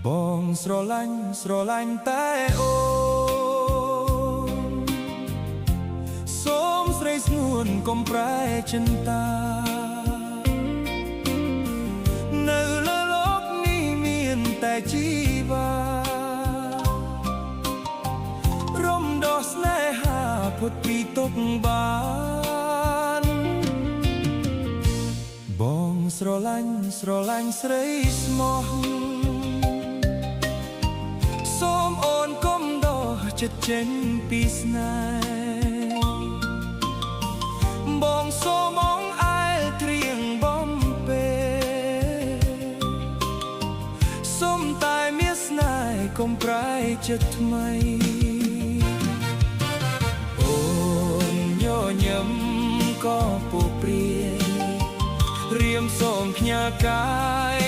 បងស្រឡាញ់តែអូនសូមស្រីស្ងួនកុំប្រែចិន្តានៅលើលោកនេះមានតែជីវារំដោះស្នេហាផុតពីទុក្ខបានបងស្រឡាញ់ស្រីស្មោះសូមអូនកុំដោះចិត្តចេញពីស្នេហ៍បងសូមអងអែលត្រៀងបំពេសូមតែមានស្នេហ៍កុំប្រែចិត្តថ្មីអូនញញឹមក៏ពុះព្រាយរៀមសូមផ្ញើកាយ